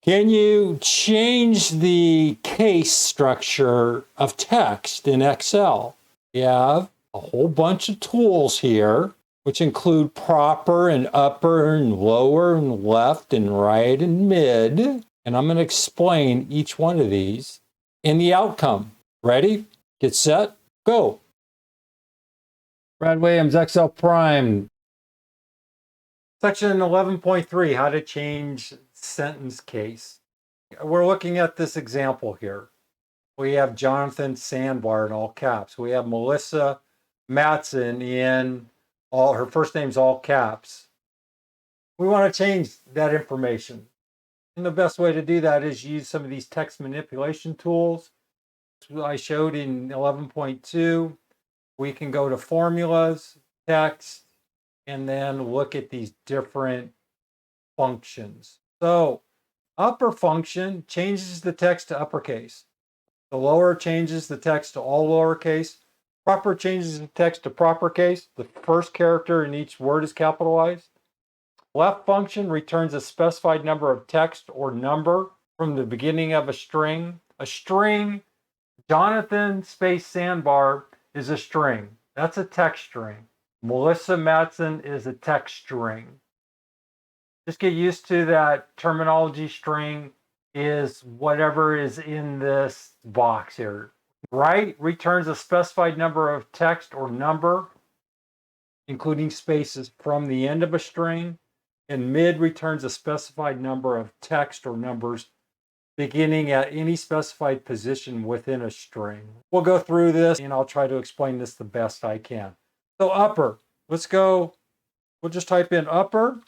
Can you change the case structure of text in Excel? You have a whole bunch of tools here, which include proper and upper and lower and left and right and mid. And I'm going to explain each one of these in the outcome. Ready? Get set, go. Brad Williams, Excel Prime. Section 11.3, how to change sentence case. We're looking at this example here. We have Jonathan Sandbar in all caps. We have Melissa Matson in all, her first name's all caps. We want to change that information. And the best way to do that is use some of these text manipulation tools. I showed in 11.2. We can go to formulas, text, and then look at these different functions. So upper function changes the text to uppercase. The lower changes the text to all lowercase. Proper changes the text to proper case. The first character in each word is capitalized. Left function returns a specified number of text or number from the beginning of a string. A string, Jonathan space Sandbar is a string. That's a text string. Melissa Matson is a text string. Just get used to that terminology. String is whatever is in this box here. Right returns a specified number of text or number, including spaces, from the end of a string. And mid returns a specified number of text or numbers beginning at any specified position within a string. We'll go through this and I'll try to explain this the best I can. So upper, let's go, we'll just type in upper.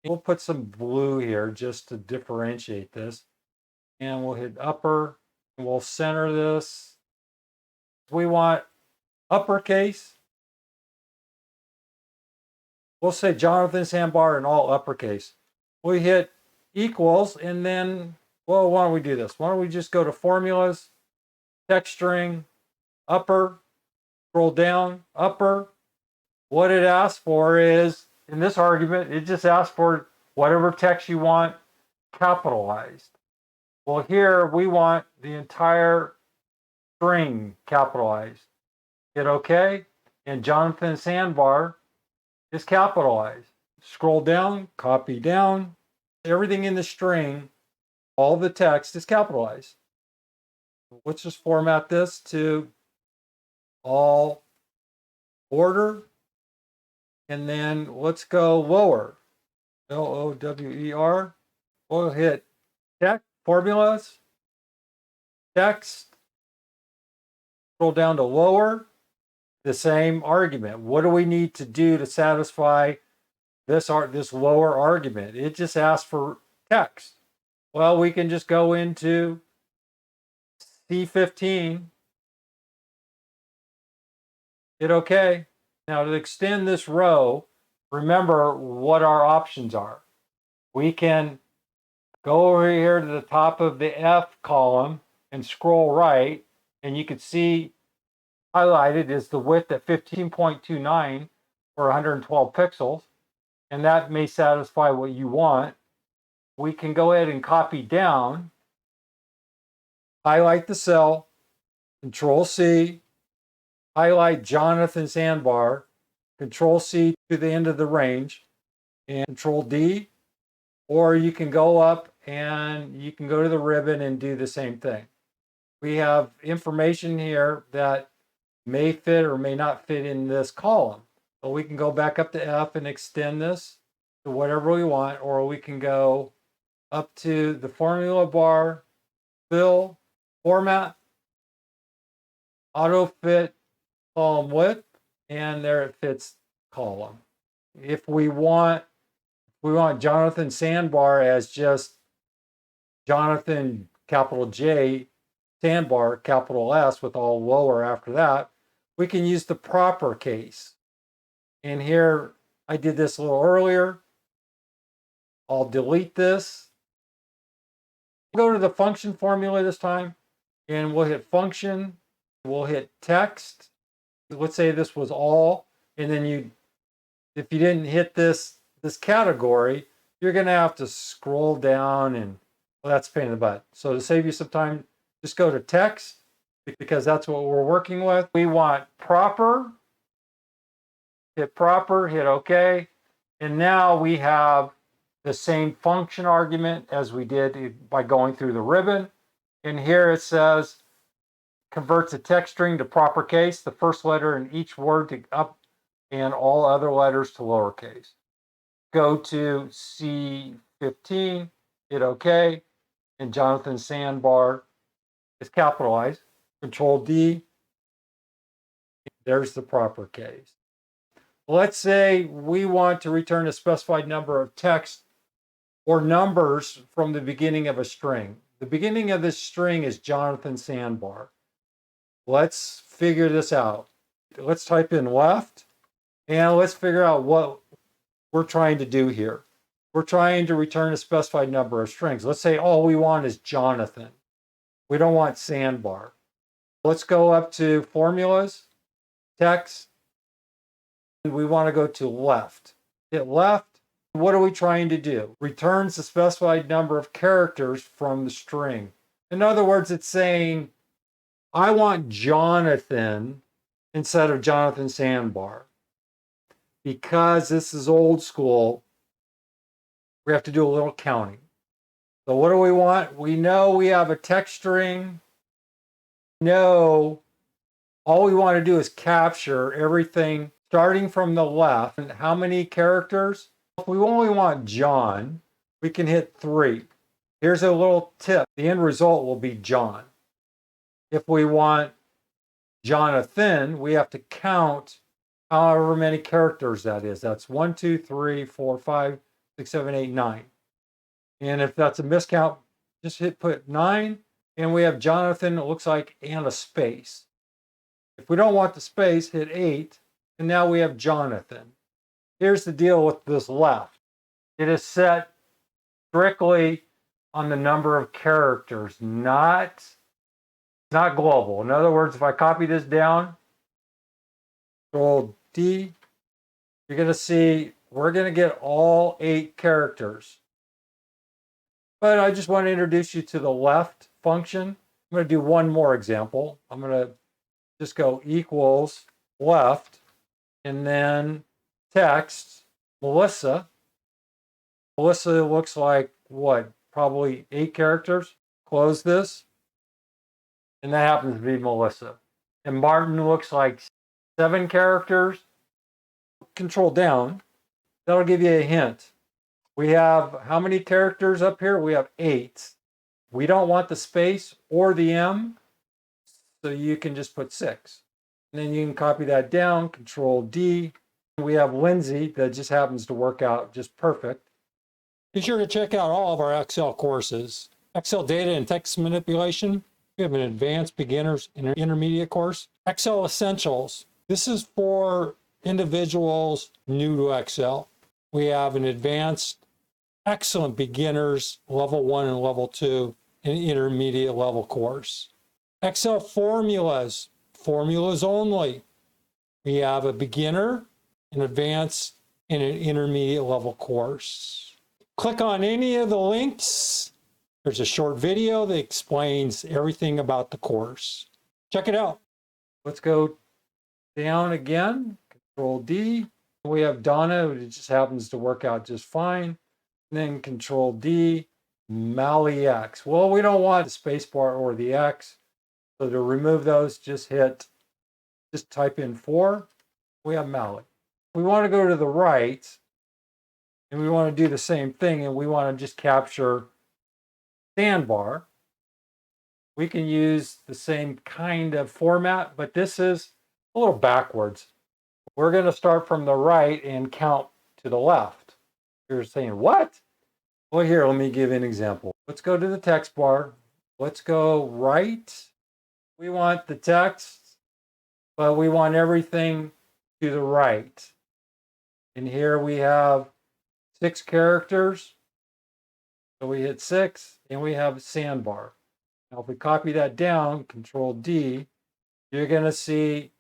We'll put some blue here just to differentiate this. And we'll hit upper, and we'll center this. We want uppercase. We'll say Jonathan Sandbar in all uppercase. We hit equals, and then, well, why don't we do this? Why don't we just go to formulas, text string, upper, scroll down, upper. What it asks for is, in this argument, it just asks for whatever text you want capitalized. Well, here we want the entire string capitalized. Hit OK, and Jonathan Sandbar is capitalized. Scroll down, copy down. Everything in the string, all the text is capitalized. Let's just format this to all order. And then let's go lower. Lower. We'll hit text, formulas, text. Scroll down to lower. The same argument. What do we need to do to satisfy this lower argument? It just asks for text. Well, we can just go into C15. Hit OK. Now to extend this row, remember what our options are. We can go over here to the top of the F column and scroll right, and you can see highlighted is the width at 15.29 or 112 pixels, and that may satisfy what you want. We can go ahead and copy down, highlight the cell, Control C, highlight Jonathan Sandbar, Control C to the end of the range, and Control D, or you can go up and you can go to the ribbon and do the same thing. We have information here that may fit or may not fit in this column. So we can go back up to F and extend this to whatever we want, or we can go up to the formula bar, fill, format, auto fit column width, and there it fits column. If we want Jonathan Sandbar as just Jonathan capital J, Sandbar capital S with all lower after that, we can use the proper case. And here I did this a little earlier. I'll delete this. Go to the function formula this time, and we'll hit function. We'll hit text. Let's say this was all, and then if you didn't hit this category, you're going to have to scroll down and, well, that's a pain in the butt. So to save you some time, just go to text because that's what we're working with. We want proper, hit OK. And now we have the same function argument as we did by going through the ribbon. And here it says, converts a text string to proper case, the first letter in each word to up and all other letters to lowercase. Go to C15, hit OK, and Jonathan Sandbar is capitalized. Control D, there's the proper case. Let's say we want to return a specified number of text or numbers from the beginning of a string. The beginning of this string is Jonathan Sandbar. Let's figure this out. Let's type in left and let's figure out what we're trying to do here. We're trying to return a specified number of strings. Let's say all we want is Jonathan. We don't want Sandbar. Let's go up to formulas, text. We want to go to left. Hit left. What are we trying to do? Returns the specified number of characters from the string. In other words, it's saying, I want Jonathan instead of Jonathan Sandbar. Because this is old school, we have to do a little counting. So what do we want? We know we have a text string. No, all we want to do is capture everything starting from the left. And how many characters? If we only want John, we can hit 3. Here's a little tip. The end result will be John. If we want Jonathan, we have to count however many characters that is. That's 1, 2, 3, 4, 5, 6, 7, 8, 9. And if that's a miscount, just put 9. And we have Jonathan, it looks like, and a space. If we don't want the space, hit 8. And now we have Jonathan. Here's the deal with this left. It is set strictly on the number of characters, not global. In other words, if I copy this down, Control D, you're going to see we're going to get all 8 characters. But I just want to introduce you to the left function. I'm going to do one more example. I'm going to just go equals left and then text Melissa. Melissa looks like what? Probably 8 characters. Close this. And that happens to be Melissa. And Martin looks like 7 characters. Control down. That'll give you a hint. We have how many characters up here? We have 8. We don't want the space or the M, so you can just put 6. And then you can copy that down, Control D. We have Lindsay that just happens to work out just perfect. Be sure to check out all of our Excel courses. Excel data and text manipulation. We have an advanced beginners and intermediate course. Excel essentials. This is for individuals new to Excel. We have an advanced, excellent beginners, level 1 and level 2, and intermediate level course. Excel formulas, formulas only. We have a beginner, an advanced, and an intermediate level course. Click on any of the links. There's a short video that explains everything about the course. Check it out. Let's go down again, Control D. We have Donna, it just happens to work out just fine. And then Control D, Mally X. Well, we don't want the space bar or the X. So to remove those, just type in 4. We have Mally. We want to go to the right, and we want to do the same thing, and we want to just capture Sandbar. We can use the same kind of format, but this is a little backwards. We're going to start from the right and count to the left. You're saying, what? Well, here, let me give you an example. Let's go to the text bar. Let's go right. We want the text, but we want everything to the right. And here we have 6 characters. So we hit 6, and we have Sandbar. Now, if we copy that down, Control D, you're going to see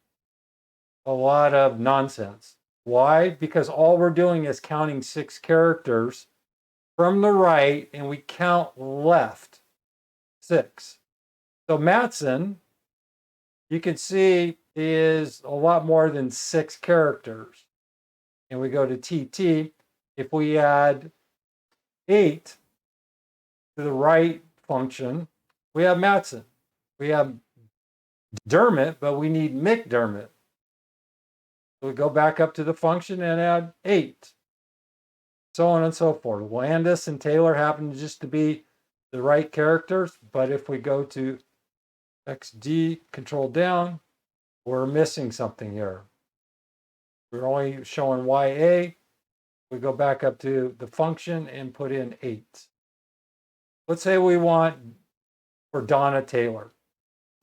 a lot of nonsense. Why? Because all we're doing is counting 6 characters from the right and we count left, 6. So Matson, you can see, is a lot more than 6 characters. And we go to TT. If we add 8 to the right function, we have Matson. We have Dermot, but we need McDermott. So we go back up to the function and add 8. So on and so forth. Landis and Taylor happen just to be the right characters, but if we go to XD, control down, we're missing something here. We're only showing YA. We go back up to the function and put in 8. Let's say we want for Donna Taylor.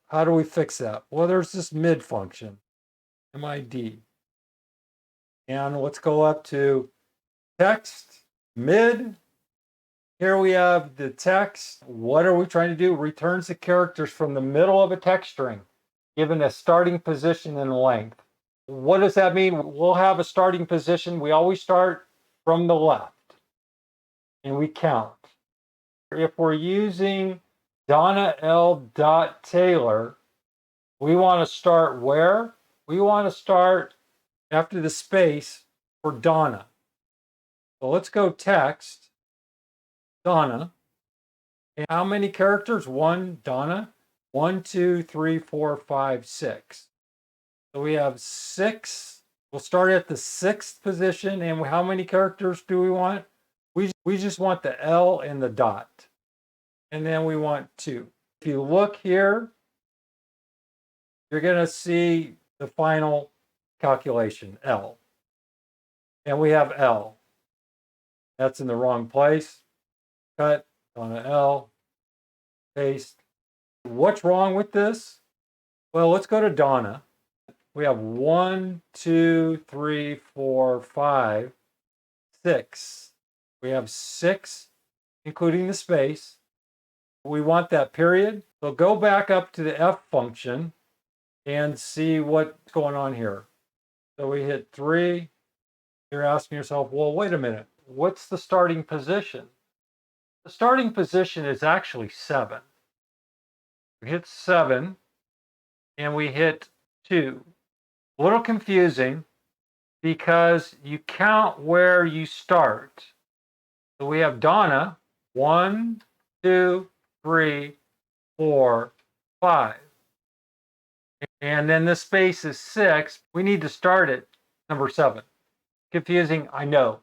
How do we fix that? Well, there's this mid function, MID. And let's go up to text, mid. Here we have the text. What are we trying to do? Returns the characters from the middle of a text string, given a starting position and length. What does that mean? We'll have a starting position. We always start from the left, and we count. If we're using Donna L. Taylor, we want to start where? We want to start after the space for Donna. So let's go text, Donna. And how many characters? 1, Donna. 1, 2, 3, 4, 5, 6. So we have 6. We'll start at the 6th position. And how many characters do we want? We just want the L and the dot. And then we want 2. If you look here, you're going to see the final calculation, L. And we have L. That's in the wrong place. Cut, Donna L, paste. What's wrong with this? Well, let's go to Donna. We have 1, 2, 3, 4, 5, 6. We have 6, including the space. We want that period. So go back up to the F function and see what's going on here. So we hit 3. You're asking yourself, well, wait a minute. What's the starting position? The starting position is actually 7. We hit 7 and we hit 2. A little confusing because you count where you start. So we have Donna, 1, 2, 3, 4, 5. And then this space is 6. We need to start at number 7. Confusing, I know.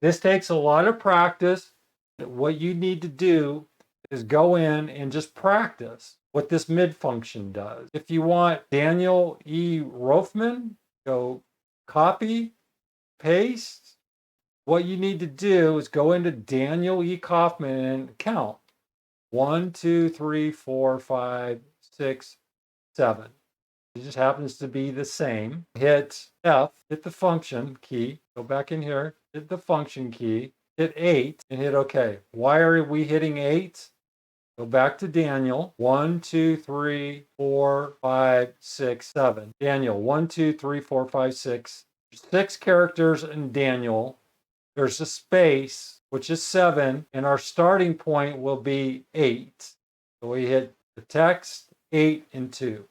This takes a lot of practice. What you need to do is go in and just practice what this mid function does. If you want Daniel E. Rothman, go copy, paste. What you need to do is go into Daniel E. Kaufman and count. 1, 2, 3, 4, 5, 6, 7. It just happens to be the same. Hit F, hit the function key, go back in here, hit the function key, hit 8, and hit OK. Why are we hitting 8? Go back to Daniel. 1, 2, 3, 4, 5, 6, 7. Daniel, 1, 2, 3, 4, 5, 6. 6 characters in Daniel. There's a space, which is 7, and our starting point will be 8. So we hit the text, 8, and 2.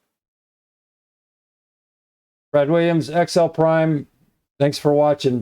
Brad Williams, XL Prime. Thanks for watching.